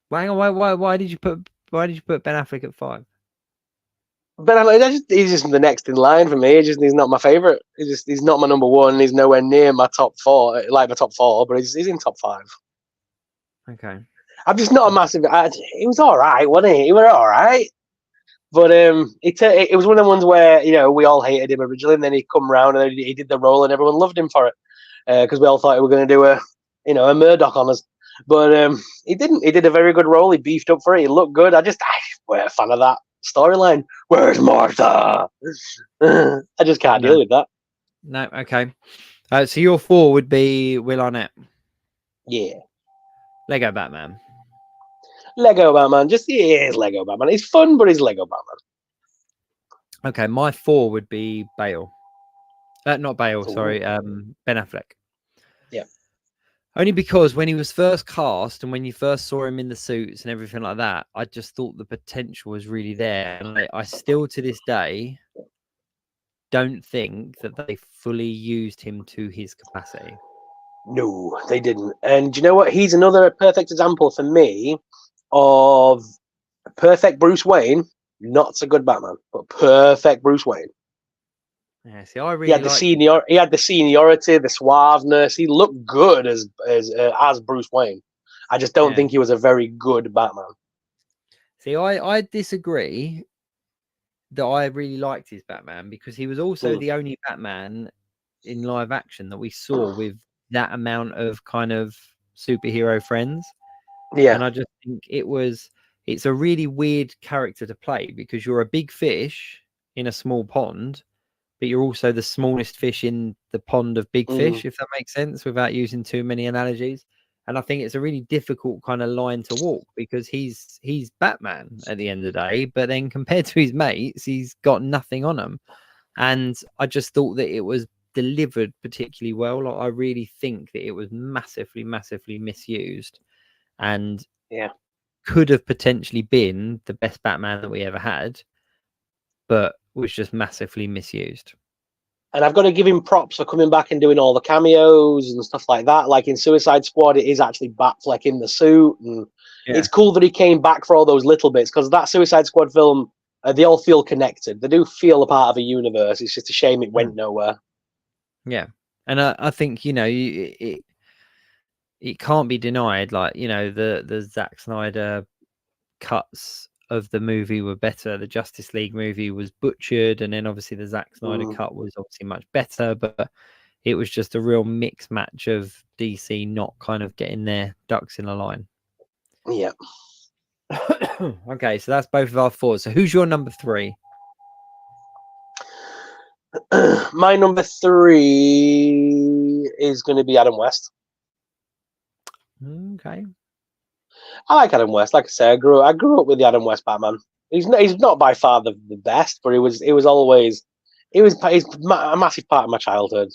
Hang on, why did you put Ben Affleck at 5? But he's just the next in line for me. He's not my favorite. He's not my number 1. He's nowhere near my top 4, like my top 4, but he's in top 5. Okay. I'm just not a massive. He was all right, wasn't he? He was all right, but it was one of the ones where we all hated him originally, and then he come round and he did the role, and everyone loved him for it because we all thought he was going to do a Murdoch on us. But he didn't. He did a very good role. He beefed up for it. He looked good. I weren't a fan of that storyline. Where's Martha? I just can't deal with that. No, okay. So your 4 would be Will Arnett. Yeah. Lego Batman. Lego Batman. He's Lego Batman. He's fun, but he's Lego Batman. Okay, my 4 would be Bale. Not Bale, sorry. Ben Affleck. Yeah. Only because when he was first cast and when you first saw him in the suits and everything like that, I just thought the potential was really there. And I still, to this day, don't think that they fully used him to his capacity. No, they didn't. And you know what? He's another perfect example for me of perfect Bruce Wayne. Not so good Batman, but perfect Bruce Wayne. Yeah, see, I really he had the seniority, the suaveness. He looked good as Bruce Wayne. I just don't think he was a very good Batman. See, I disagree that I really liked his Batman because he was also the only Batman in live action that we saw with that amount of kind of superhero friends. Yeah. And I just think it's a really weird character to play because you're a big fish in a small pond, but you're also the smallest fish in the pond of big fish, if that makes sense, without using too many analogies. And I think it's a really difficult kind of line to walk because he's Batman at the end of the day, but then compared to his mates, he's got nothing on him. And I just thought that it was delivered particularly well. Like, I really think that it was massively, massively misused and could have potentially been the best Batman that we ever had, but was just massively misused. And I've got to give him props for coming back and doing all the cameos and stuff like that. Like in Suicide Squad, it is actually Batfleck in the suit. And it's cool that he came back for all those little bits because that Suicide Squad film, they all feel connected. They do feel a part of a universe. It's just a shame it went nowhere. Yeah. And I think, it can't be denied, like, the Zack Snyder cuts of the movie were better. The Justice League movie was butchered, and then obviously the Zack Snyder cut was obviously much better, but it was just a real mixed match of DC not kind of getting their ducks in a line. Yeah. Okay, so that's both of our 4. So who's your number 3? My number 3 is going to be Adam West. Okay. I like Adam West. Like I say, I grew up with the Adam West Batman. He's not by far the best, but he's a massive part of my childhood.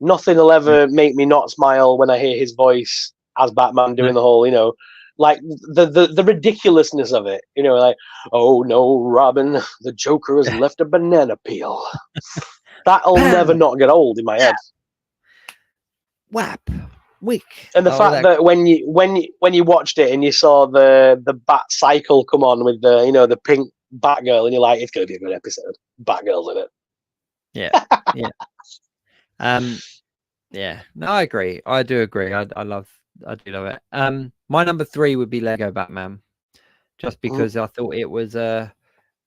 Nothing will ever make me not smile when I hear his voice as Batman doing the whole, like the ridiculousness of it. Like, oh no, Robin, the Joker has left a banana peel. That'll never not get old in my head. Whap. Wick. And the fact that when you watched it and you saw the Bat cycle come on with the pink Batgirl, and you're like, it's gonna be a good episode. Batgirl's in it. Yeah. Yeah. No, I agree. I do agree. I do love it. My number 3 would be Lego Batman, just because I thought it was as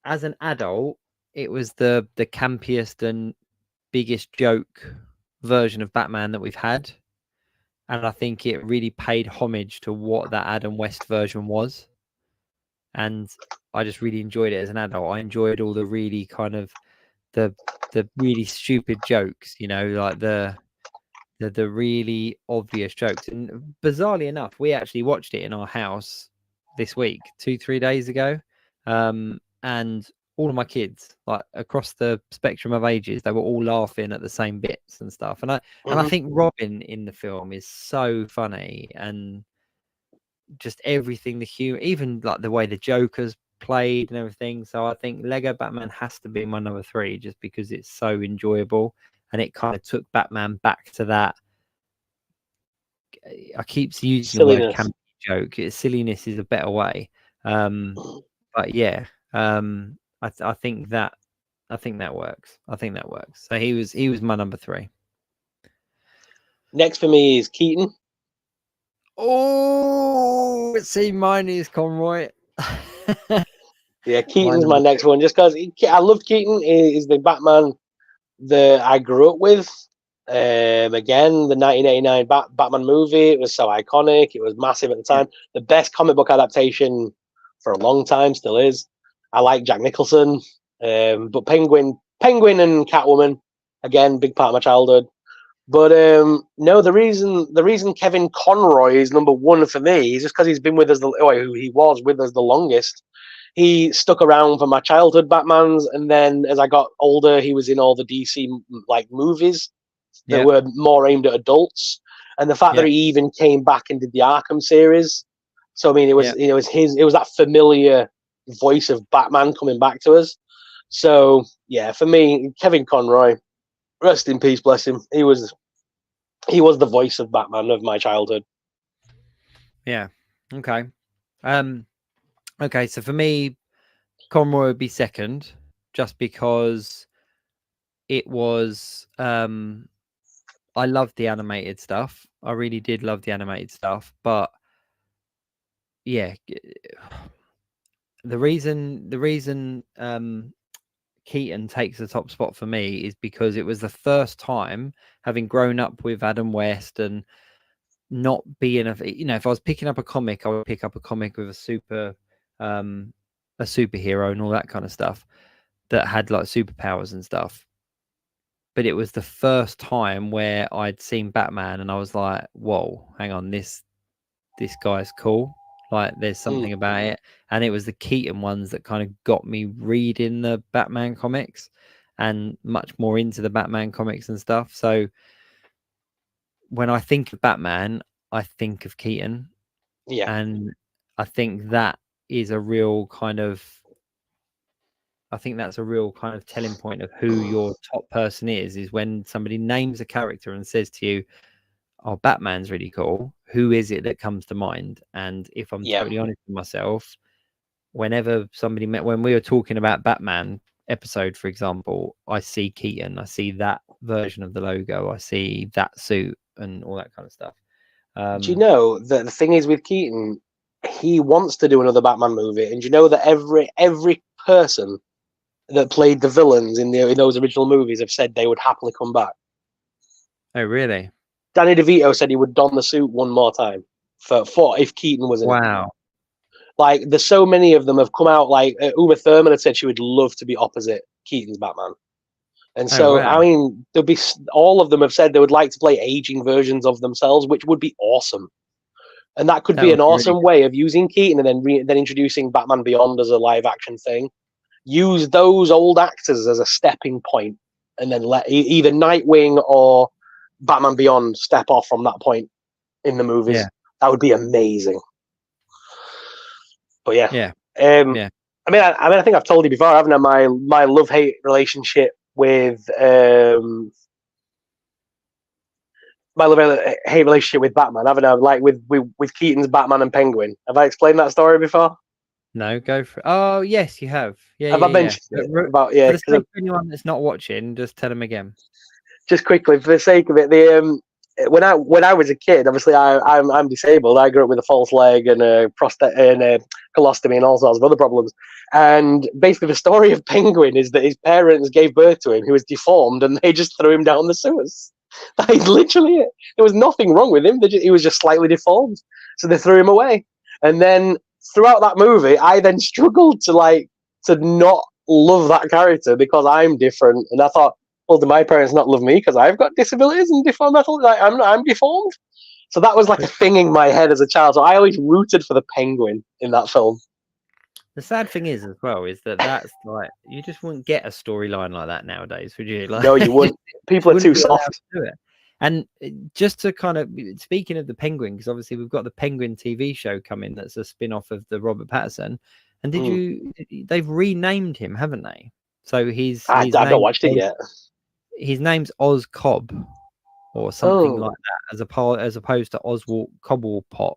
an adult, it was the campiest and biggest joke version of Batman that we've had. And I think it really paid homage to what that Adam West version was. And I just really enjoyed it as an adult. I enjoyed all the really kind of the really stupid jokes, like the really obvious jokes. And bizarrely enough, we actually watched it in our house this week, 2-3 days ago. And all of my kids, like across the spectrum of ages, they were all laughing at the same bits and stuff. And I think Robin in the film is so funny, and just everything, the humor, even like the way the Joker's played and everything. So I think Lego Batman has to be my number 3, just because it's so enjoyable, and it kind of took Batman back to that. I keep using Silliness. the word campy joke. Silliness is a better way. But yeah, I think that works. I think that works. So he was my number 3. Next for me is Keaton. Oh, see, mine is Conroy. Yeah, Keaton's my next one, just because I love Keaton. Is the Batman that I grew up with. Again, the 1989 Batman movie, it was so iconic. It was massive at the time. The best comic book adaptation for a long time, still is. I like Jack Nicholson, but Penguin and Catwoman, again, big part of my childhood. But no, the reason Kevin Conroy is number 1 for me is just because he's been with us he was with us the longest. He stuck around for my childhood Batmans, and then as I got older, he was in all the DC like movies that were more aimed at adults. And the fact that he even came back and did the Arkham series, so I mean, it was it was that familiar voice of Batman coming back to us. So yeah, for me, Kevin Conroy, rest in peace, bless him. He was the voice of Batman of my childhood. Yeah. Okay. Okay, so for me, Conroy would be second, just because it was. I loved the animated stuff. I really did love the animated stuff, but yeah, the reason Keaton takes the top spot for me is because it was the first time, having grown up with Adam West and not being if I was picking up a comic, I would pick up a comic with a superhero and all that kind of stuff that had like superpowers and stuff. But it was the first time where I'd seen Batman and I was like, whoa, hang on, this guy's cool. Like there's something about it. And it was the Keaton ones that kind of got me reading the Batman comics and much more into the Batman comics and stuff. So when I think of Batman, I think of Keaton. Yeah. And I think that is a real kind of, telling point of who your top person is when somebody names a character and says to you, oh, Batman's really cool. Who is it that comes to mind? And if I'm totally honest with myself, whenever when we were talking about Batman episode, for example, I see Keaton, I see that version of the logo, I see that suit and all that kind of stuff. Do you know that the thing is with Keaton, he wants to do another Batman movie, and do you know that every person that played the villains in those original movies have said they would happily come back? Oh, really? Danny DeVito said he would don the suit one more time for if Keaton was in it. Wow. Like, there's so many of them have come out. Like, Uma Thurman had said she would love to be opposite Keaton's Batman. And so, wow. I mean, all of them have said they would like to play aging versions of themselves, which would be awesome. And that could be an awesome way of using Keaton and then introducing Batman Beyond as a live action thing. Use those old actors as a stepping point, and then let either Nightwing or Batman Beyond step off from that point in the movies. Yeah. That would be amazing. But yeah. I mean, I think I've told you before, haven't I? My love-hate relationship with Batman, haven't I? Like with Keaton's Batman and Penguin. Have I explained that story before? No, go for it. Oh, yes, you have. Yeah, have I mentioned it? For the sake of anyone that's not watching, just tell them again. Just quickly, for the sake of it, when I was a kid, obviously I'm disabled. I grew up with a false leg and a colostomy and all sorts of other problems. And basically, the story of Penguin is that his parents gave birth to him, who was deformed, and they just threw him down the sewers. That is literally it. There was nothing wrong with him. He was just slightly deformed, so they threw him away. And then throughout that movie, I then struggled to not love that character because I'm different, and I thought, well, do my parents not love me because I've got disabilities and deformed? Like, I'm deformed. So that was like a thing in my head as a child. So I always rooted for the Penguin in that film. The sad thing is, as well, is that that's like you just wouldn't get a storyline like that nowadays, would you? Like, No, you wouldn't. People are wouldn't too be allowed soft. to do it. And just to kind of speaking of the Penguin, because obviously we've got the Penguin TV show coming that's a spin-off of the Robert Pattinson. And they've renamed him, haven't they? So I've not watched it yet. His name's Oz Cobb or something like that, as opposed to Oswald Cobblepot.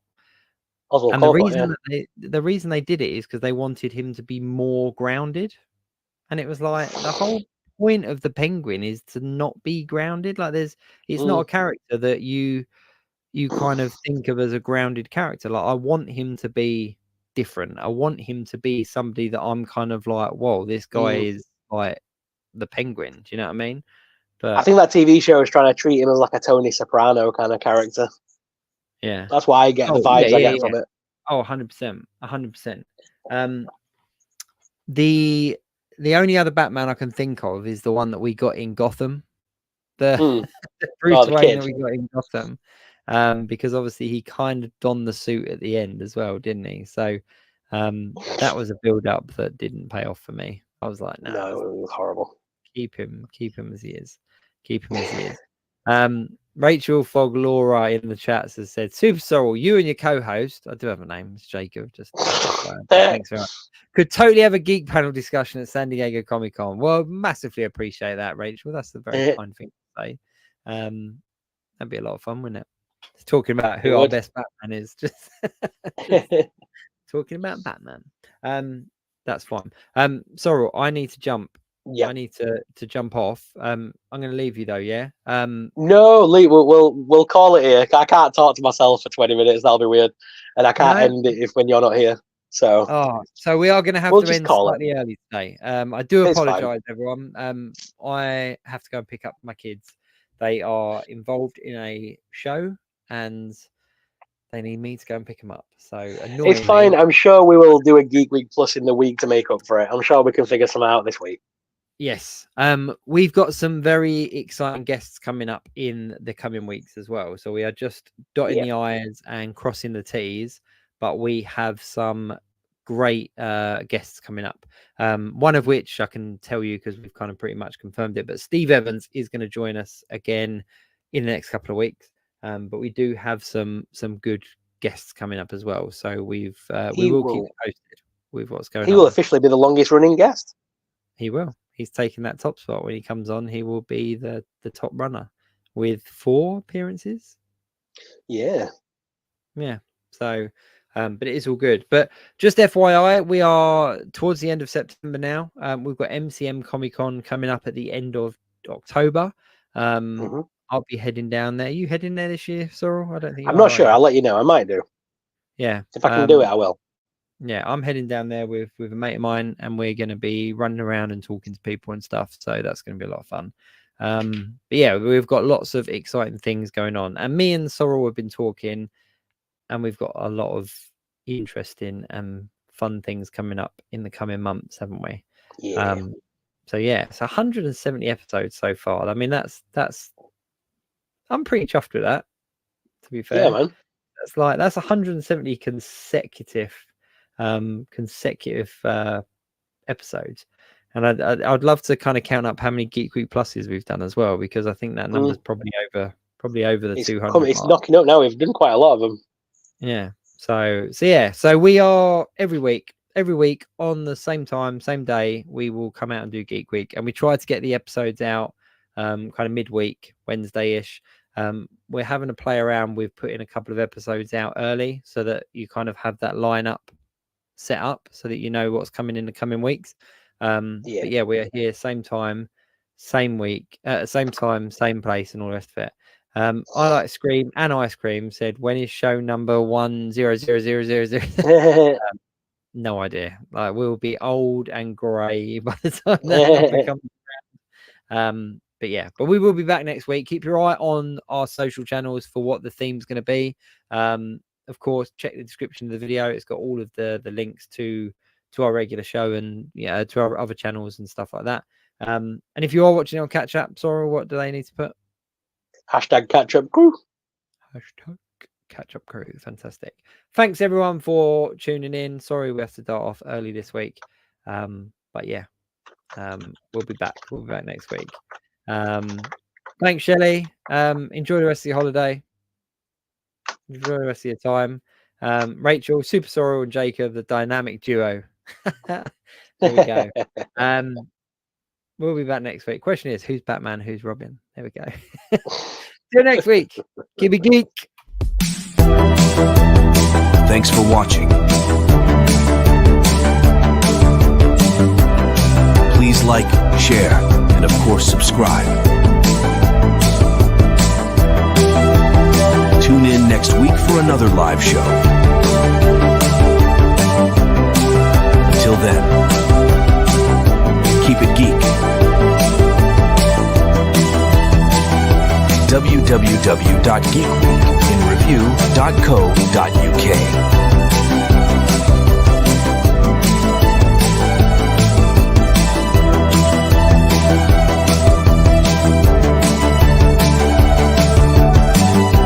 Oswald And Cobblepot, the reason they did it is because they wanted him to be more grounded. And it was like the whole point of the Penguin is to not be grounded. Like it's not a character that you kind of think of as a grounded character. Like I want him to be different. I want him to be somebody that I'm kind of like, whoa, this guy is like the Penguin. Do you know what I mean? But I think that TV show is trying to treat him as like a Tony Soprano kind of character. Yeah, that's why I get the vibes I get from it. Oh, 100%, 100%. The only other Batman I can think of is the one that we got in Gotham, the Bruce Wayne that we got in Gotham, because obviously he kind of donned the suit at the end as well, didn't he? So that was a build-up that didn't pay off for me. I was like, no, it was horrible. Keep him as he is. Keep him as he is. Rachel Fogg Laura in the chats has said, SuperSorrell, you and your co-host, I do have a name, it's Jacob, just thanks very much. Could totally have a geek panel discussion at San Diego Comic Con. Well, massively appreciate that, Rachel. That's a very kind thing to say. That'd be a lot of fun, wouldn't it? Just talking about who our best Batman is. Just talking about Batman. That's fine. Sorrel, I need to jump. Yeah, I need to jump off. I'm going to leave you though. Yeah. No, Lee, we'll call it here. I can't talk to myself for 20 minutes. That'll be weird, and I can't end it when you're not here. So. So we are going to have to end slightly early today. I do apologize, everyone. I have to go and pick up my kids. They are involved in a show, and they need me to go and pick them up. So it's fine. I'm sure we will do a Geek Week Plus in the week to make up for it. I'm sure we can figure some out this week. Yes. We've got some very exciting guests coming up in the coming weeks as well. So we are just dotting the I's and crossing the T's, but we have some great guests coming up. One of which I can tell you because we've kind of pretty much confirmed it, but Steve Evans is going to join us again in the next couple of weeks. But we do have some good guests coming up as well. So we will keep posted with what's going on. He will officially be the longest running guest. He will. He's taking that top spot when he comes on. He will be the top runner with 4 appearances. Yeah. So, but it is all good. But just FYI, we are towards the end of September now. We've got MCM Comic Con coming up at the end of October. I'll be heading down there. Are you heading there this year, Sorrel? I don't think. I'm not sure. I'll let you know. I might do. Yeah. If I can do it, I will. Yeah, I'm heading down there with a mate of mine, and we're going to be running around and talking to people and stuff. So that's going to be a lot of fun. But yeah, we've got lots of exciting things going on. And me and Sorrel have been talking, and we've got a lot of interesting and fun things coming up in the coming months, haven't we? Yeah. So yeah, it's 170 episodes so far. I mean, that's I'm pretty chuffed with that, to be fair. Yeah, man. That's 170 consecutive episodes, and I'd love to kind of count up how many Geek Week Pluses we've done as well, because I think that number's probably over the 200. It's knocking up now. We've done quite a lot of them. Yeah. So we are every week on the same time, same day, we will come out and do Geek Week, and we try to get the episodes out kind of midweek, Wednesday-ish. We're having to play around with putting a couple of episodes out early so that you kind of have that lineup set up so that you know what's coming in the coming weeks. But yeah, we're here same time, same week, same time, same place, and all the rest of it. I Like Scream and Ice Cream said, when is show number 100000? No idea. Like, we'll be old and grey by the time that number comes around. But yeah, but we will be back next week. Keep your eye on our social channels for what the theme's going to be. Of course, check the description of the video. It's got all of the links to our regular show and to our other channels and stuff like that. And if you are watching on Catch Up, Sorrel, what do they need to put? #CatchUpCrew. catch-up crew. Fantastic. Thanks everyone for tuning in. Sorry we have to start off early this week, but yeah, we'll be back next week. Thanks, Shelley. Enjoy the rest of your holiday. Enjoy the rest of your time. Rachel, SuperSorrell, and Jacob, the dynamic duo. There we go. We'll be back next week. Question is, who's Batman, who's Robin? There we go. See you next week. Keep it geek. Thanks for watching. Please like, share, and of course subscribe. Tune in next week for another live show. Until then, keep it geek. www.geekweekinreview.co.uk